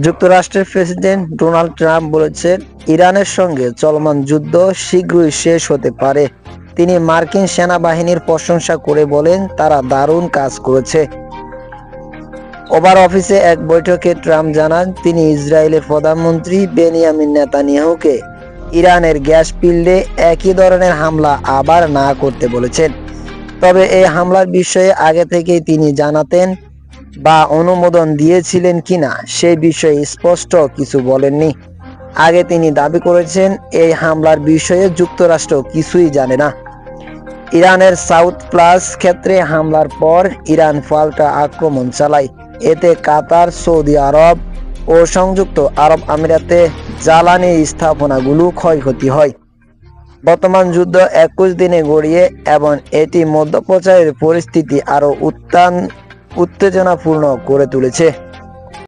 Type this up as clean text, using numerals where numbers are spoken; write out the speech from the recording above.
যুক্তরাষ্ট্রের president Donald Trump বলেছেন, ইরানের সঙ্গে চলমান যুদ্ধ শীঘ্রই শেষ হতে পারে। তিনি মার্কিন সেনাবাহিনীর প্রশংসা করে বলেন, তারা দারুণ কাজ করেছে। ওভাল অফিসে এক বৈঠকে ট্রাম্প জানান, তিনি ইসরায়েলের প্রধানমন্ত্রী বেনিয়ামিন নেতানিয়াহুকে ইরানের গ্যাস ফিল্ডে একই ধরনের হামলা আবার না করতে বলেছেন। তবে এই হামলার বিষয়ে আগে থেকেই তিনি জানাতেন বা অনুমোদন দিয়েছিলেন কিনা সেই বিষয়ে স্পষ্ট কিছু বলেননি। আগে তিনি দাবি করেছেন, এই হামলার বিষয়ে যুক্তরাষ্ট্র কিছুই জানে না। ইরানের সাউথ প্লাস ক্ষেত্রে হামলার পর ইরান পাল্টা আক্রমণ চালায়। এতে কাতার, সৌদি আরব ও সংযুক্ত আরব আমিরাতে জ্বালানি স্থাপনাগুলো ক্ষয়ক্ষতি হয়। বর্তমান যুদ্ধ 21 দিনে গড়িয়ে এবং এটি মধ্যপ্রাচ্যের পরিস্থিতি আরও উত্তেজনাপূর্ণ করে তুলেছে।